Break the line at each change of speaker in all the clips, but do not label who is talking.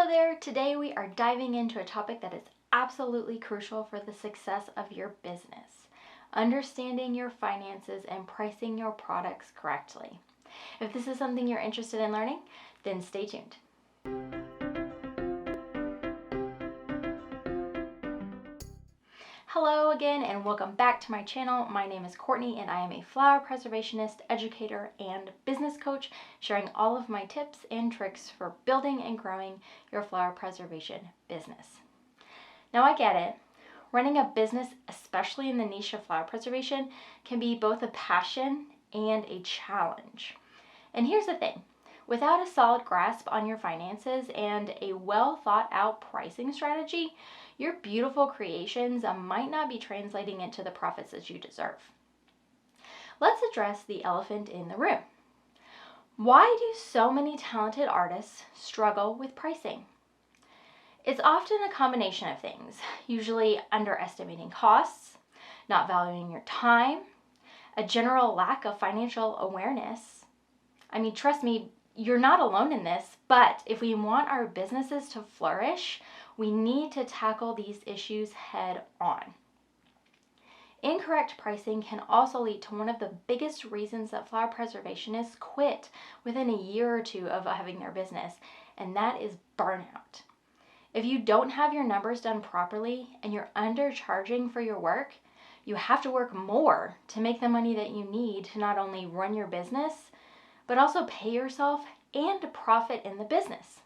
Hello there! Today we are diving into a topic that is absolutely crucial for the success of your business. Understanding your finances and pricing your products correctly. If this is something you're interested in learning, then stay tuned. Hello again and welcome back to my channel. My name is Courtney and I am a flower preservationist, educator, and business coach, sharing all of my tips and tricks for building and growing your flower preservation business. Now I get it. Running a business, especially in the niche of flower preservation, can be both a passion and a challenge. And here's the thing. Without a solid grasp on your finances and a well thought out pricing strategy, your beautiful creations might not be translating into the profits that you deserve. Let's address the elephant in the room. Why do so many talented artists struggle with pricing? It's often a combination of things, usually underestimating costs, not valuing your time, a general lack of financial awareness. I mean, trust me, you're not alone in this, but if we want our businesses to flourish, we need to tackle these issues head on. Incorrect pricing can also lead to one of the biggest reasons that flower preservationists quit within a year or two of having their business, and that is burnout. If you don't have your numbers done properly and you're undercharging for your work, you have to work more to make the money that you need to not only run your business, but also pay yourself and profit in the business.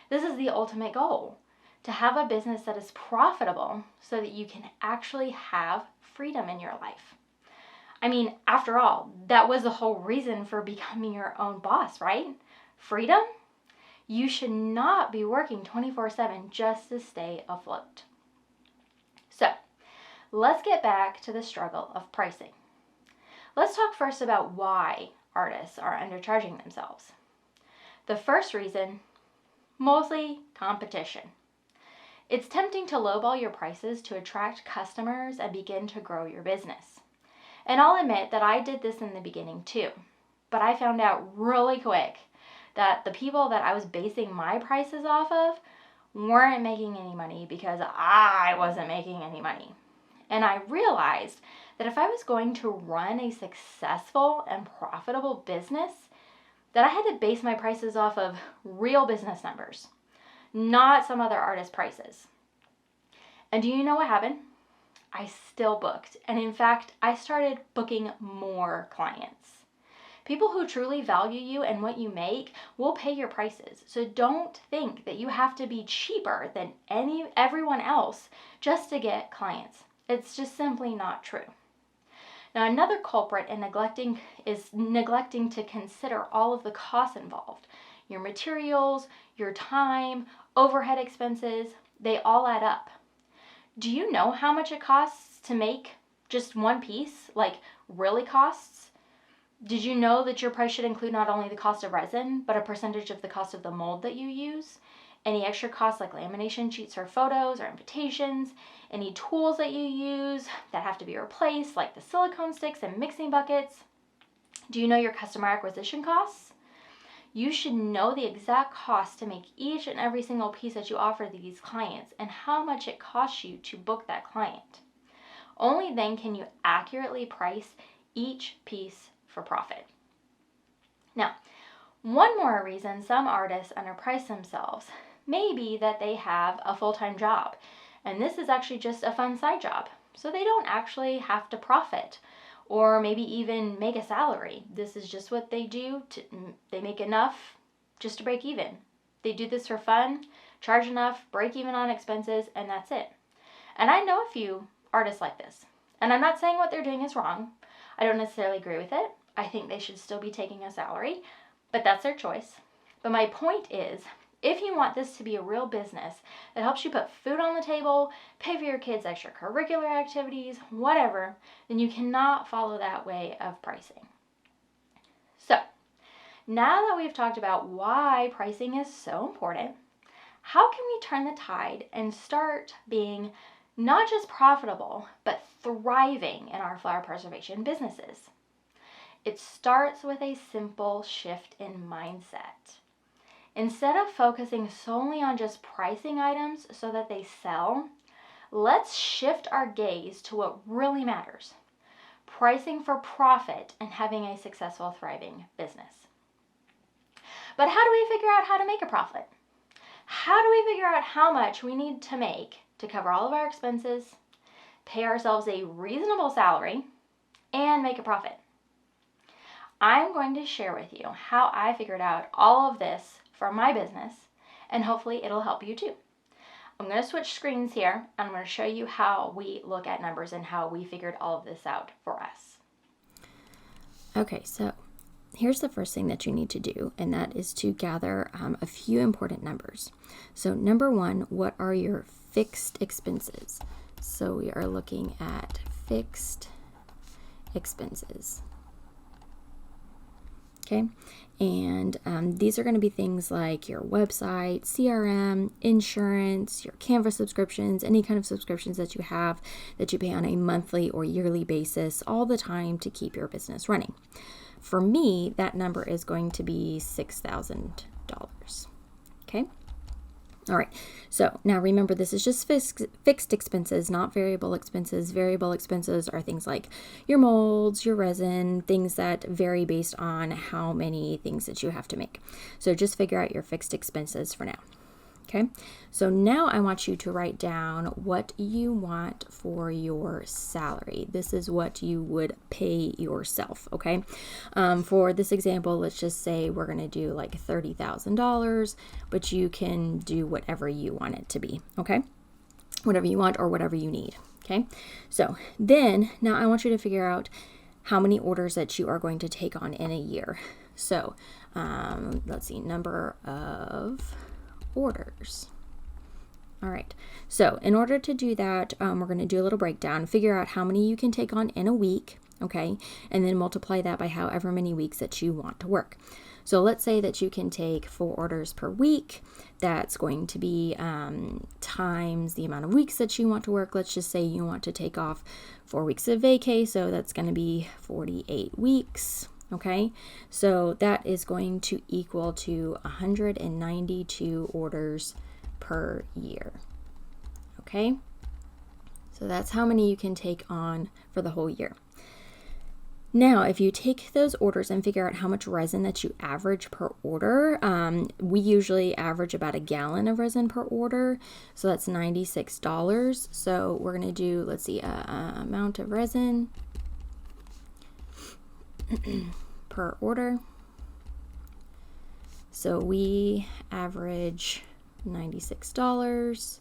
This is the ultimate goal, to have a business that is profitable so that you can actually have freedom in your life. I mean, after all, that was the whole reason for becoming your own boss, right? Freedom? You should not be working 24/7 just to stay afloat. So, let's get back to the struggle of pricing. Let's talk first about why artists are undercharging themselves. The first reason, mostly competition. It's tempting to lowball your prices to attract customers and begin to grow your business. And I'll admit that I did this in the beginning too, but I found out really quick that the people that I was basing my prices off of weren't making any money because I wasn't making any money. And I realized that if I was going to run a successful and profitable business, that I had to base my prices off of real business numbers, not some other artist prices. And do you know what happened? I still booked. And in fact, I started booking more clients. People who truly value you and what you make will pay your prices. So don't think that you have to be cheaper than everyone else just to get clients. It's just simply not true. Now, another culprit in neglecting to consider all of the costs involved. Your materials, your time, overhead expenses, they all add up. Do you know how much it costs to make just one piece? Like, really costs? Did you know that your price should include not only the cost of resin, but a percentage of the cost of the mold that you use? Any extra costs like lamination sheets for photos or invitations, any tools that you use that have to be replaced, like the silicone sticks and mixing buckets. Do you know your customer acquisition costs? You should know the exact cost to make each and every single piece that you offer these clients and how much it costs you to book that client. Only then can you accurately price each piece for profit. Now, one more reason some artists underprice themselves may be that they have a full-time job, and this is actually just a fun side job, so they don't actually have to profit or maybe even make a salary. This is just what they do. They make enough just to break even. They do this for fun, charge enough, break even on expenses, and that's it. And I know a few artists like this, and I'm not saying what they're doing is wrong. I don't necessarily agree with it. I think they should still be taking a salary, but that's their choice. But my point is, if you want this to be a real business that helps you put food on the table, pay for your kids' extracurricular activities, whatever, then you cannot follow that way of pricing. So, now that we've talked about why pricing is so important, how can we turn the tide and start being not just profitable, but thriving in our flower preservation businesses? It starts with a simple shift in mindset. Instead of focusing solely on just pricing items so that they sell, let's shift our gaze to what really matters: pricing for profit and having a successful, thriving business. But how do we figure out how to make a profit? How do we figure out how much we need to make to cover all of our expenses, pay ourselves a reasonable salary, and make a profit? I'm going to share with you how I figured out all of this for my business, and hopefully it'll help you too. I'm going to switch screens here, and I'm going to show you how we look at numbers and how we figured all of this out for us.
Okay, so here's the first thing that you need to do, and that is to gather a few important numbers. So number one, what are your fixed expenses? So we are looking at fixed expenses. Okay, and these are going to be things like your website, CRM, insurance, your Canva subscriptions, any kind of subscriptions that you have that you pay on a monthly or yearly basis all the time to keep your business running. For me, that number is going to be $6,000. Okay. All right. So now remember, this is just fixed expenses, not variable expenses. Variable expenses are things like your molds, your resin, things that vary based on how many things that you have to make. So just figure out your fixed expenses for now. Okay, so now I want you to write down what you want for your salary. This is what you would pay yourself, okay? For this example, let's just say we're going to do like $30,000, but you can do whatever you want it to be, okay? Whatever you want or whatever you need, okay? So then now I want you to figure out how many orders that you are going to take on in a year. So let's see, number of orders. All right, so in order to do that, we're going to do a little breakdown, figure out how many you can take on in a week, okay, and then multiply that by however many weeks that you want to work. So let's say that you can take 4 orders per week. That's going to be times the amount of weeks that you want to work. Let's just say you want to take off 4 weeks of vacay, so that's going to be 48 weeks. Okay, so that is going to equal to 192 orders per year. Okay, so that's how many you can take on for the whole year. Now, if you take those orders and figure out how much resin that you average per order, we usually average about 1 gallon of resin per order, so that's $96. So we're going to do, let's see, amount of resin per order. So we average $96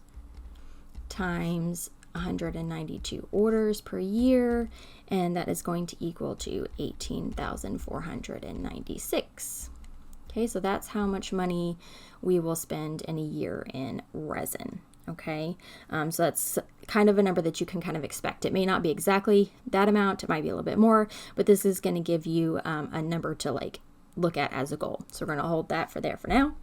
times 192 orders per year, and that is going to equal to 18,496. Okay, so that's how much money we will spend in a year in resin. Okay, so that's kind of a number that you can kind of expect. It may not be exactly that amount, it might be a little bit more, but this is going to give you a number to like look at as a goal. So we're going to hold that for there for now.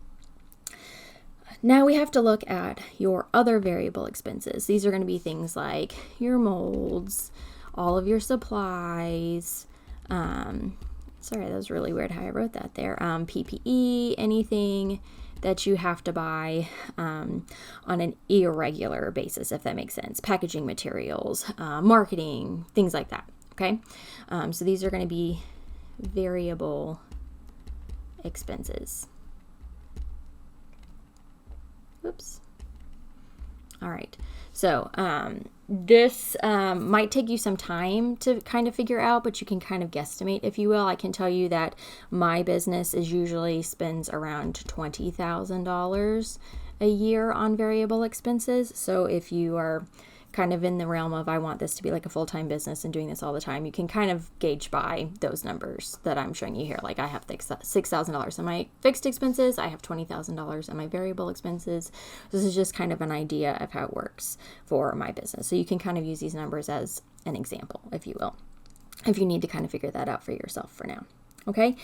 Now we have to look at your other variable expenses. These are going to be things like your molds, all of your supplies. Sorry, that was really weird how I wrote that there. PPE, anything that you have to buy on an irregular basis, if that makes sense. Packaging materials, marketing, things like that. Okay, so these are going to be variable expenses. Oops. All right. So this might take you some time to kind of figure out, but you can kind of guesstimate, if you will. I can tell you that my business is usually spends around $20,000 a year on variable expenses. So if you are kind of in the realm of I want this to be like a full-time business and doing this all the time, you can kind of gauge by those numbers that I'm showing you here. Like I have $6,000 in my fixed expenses, I have $20,000 in my variable expenses. This is just kind of an idea of how it works for my business. So you can kind of use these numbers as an example, if you will, if you need to kind of figure that out for yourself for now. Okay.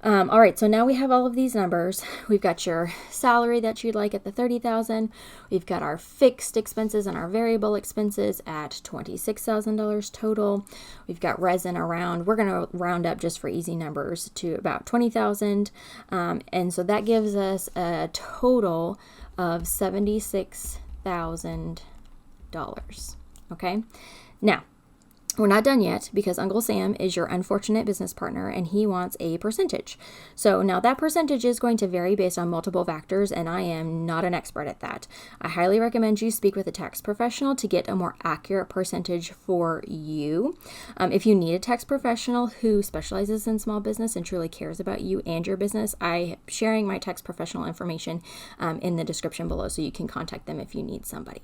All right, so now we have all of these numbers. We've got your salary that you'd like at the $30,000. We've got our fixed expenses and our variable expenses at $26,000 total. We've got resin around. We're going to round up just for easy numbers to about $20,000, and so that gives us a total of $76,000. Okay, now. We're not done yet because Uncle Sam is your unfortunate business partner and he wants a percentage. So now that percentage is going to vary based on multiple factors, and I am not an expert at that. I highly recommend you speak with a tax professional to get a more accurate percentage for you. If you need a tax professional who specializes in small business and truly cares about you and your business, I'm sharing my tax professional information in the description below, so you can contact them if you need somebody.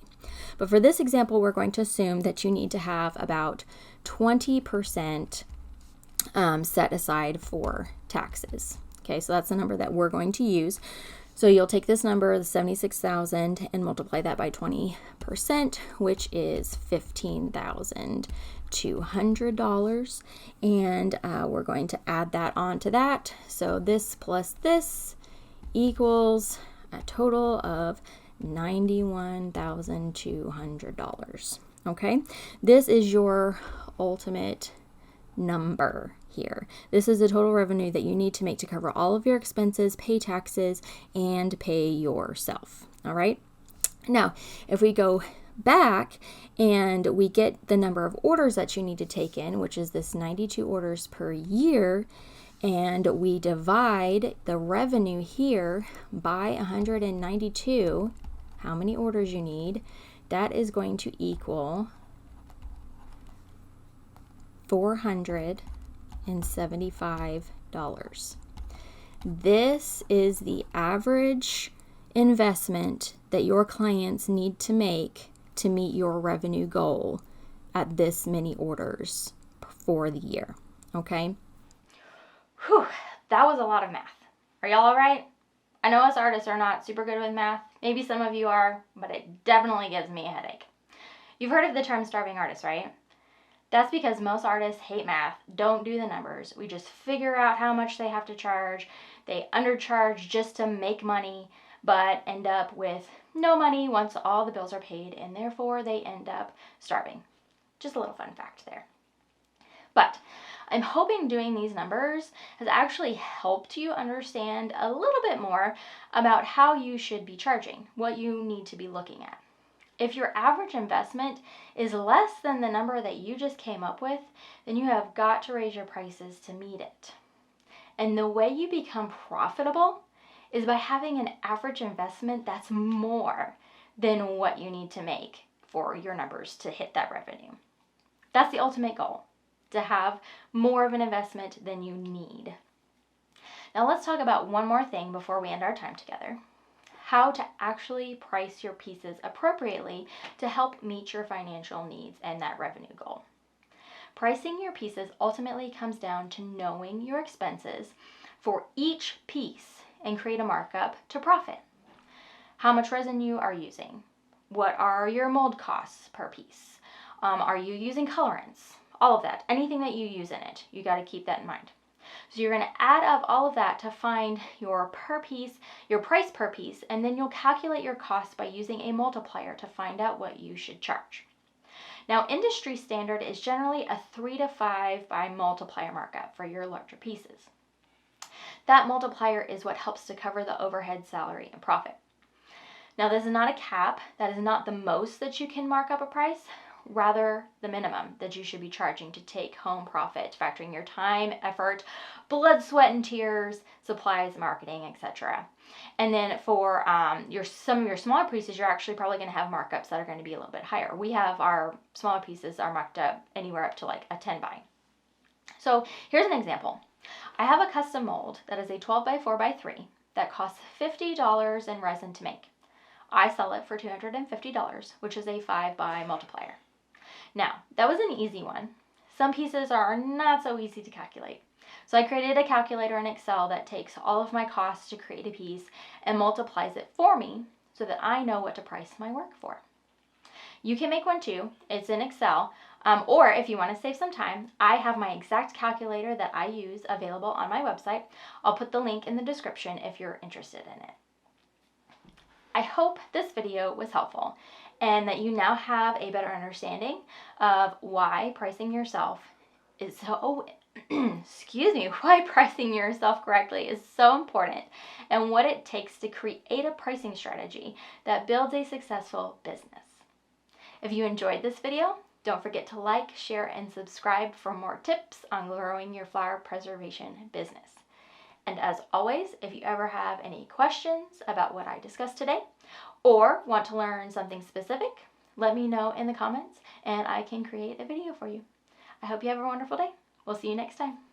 But for this example, we're going to assume that you need to have about 20% set aside for taxes. Okay, so that's the number that we're going to use. So you'll take this number, the 76,000, and multiply that by 20%, which is $15,200. And we're going to add that on to that. So this plus this equals a total of $91,200. Okay, this is your ultimate number here. This is the total revenue that you need to make to cover all of your expenses, pay taxes, and pay yourself. All right. Now, if we go back and we get the number of orders that you need to take in, which is this 92 orders per year, and we divide the revenue here by 192, how many orders you need, that is going to equal $475. This is the average investment that your clients need to make to meet your revenue goal at this many orders for the year. Okay?
Whew, that was a lot of math. Are y'all all right? I know us artists are not super good with math. Maybe some of you are, but it definitely gives me a headache. You've heard of the term starving artist, right? That's because most artists hate math, don't do the numbers. We just figure out how much they have to charge. They undercharge just to make money, but end up with no money once all the bills are paid, and therefore they end up starving. Just a little fun fact there. But I'm hoping doing these numbers has actually helped you understand a little bit more about how you should be charging, what you need to be looking at. If your average investment is less than the number that you just came up with, then you have got to raise your prices to meet it. And the way you become profitable is by having an average investment that's more than what you need to make for your numbers to hit that revenue. That's the ultimate goal, to have more of an investment than you need. Now let's talk about one more thing before we end our time together. How to actually price your pieces appropriately to help meet your financial needs and that revenue goal. Pricing your pieces ultimately comes down to knowing your expenses for each piece and create a markup to profit. How much resin you are using? What are your mold costs per piece? Are you using colorants? All of that, anything that you use in it, you got to keep that in mind. So you're going to add up all of that to find your per piece, your price per piece, and then you'll calculate your costs by using a multiplier to find out what you should charge. Now, industry standard is generally a 3 to 5 by multiplier markup for your larger pieces. That multiplier is what helps to cover the overhead, salary, and profit. Now, this is not a cap. That is not the most that you can mark up a price. Rather, the minimum that you should be charging to take home profit, factoring your time, effort, blood, sweat, and tears, supplies, marketing, etc. And then for some of your smaller pieces, you're actually probably going to have markups that are going to be a little bit higher. We have our smaller pieces are marked up anywhere up to like a 10 by. So here's an example. I have a custom mold that is a 12 by 4 by 3 that costs $50 in resin to make. I sell it for $250, which is a 5 by multiplier. Now, that was an easy one. Some pieces are not so easy to calculate. So I created a calculator in Excel that takes all of my costs to create a piece and multiplies it for me so that I know what to price my work for. You can make one too. It's in Excel. Or if you want to save some time, I have my exact calculator that I use available on my website. I'll put the link in the description if you're interested in it. I hope this video was helpful and that you now have a better understanding of why pricing yourself is so why pricing yourself correctly is so important and what it takes to create a pricing strategy that builds a successful business. If you enjoyed this video, don't forget to like, share, and subscribe for more tips on growing your flower preservation business. And as always, if you ever have any questions about what I discussed today or want to learn something specific, let me know in the comments and I can create a video for you. I hope you have a wonderful day. We'll see you next time.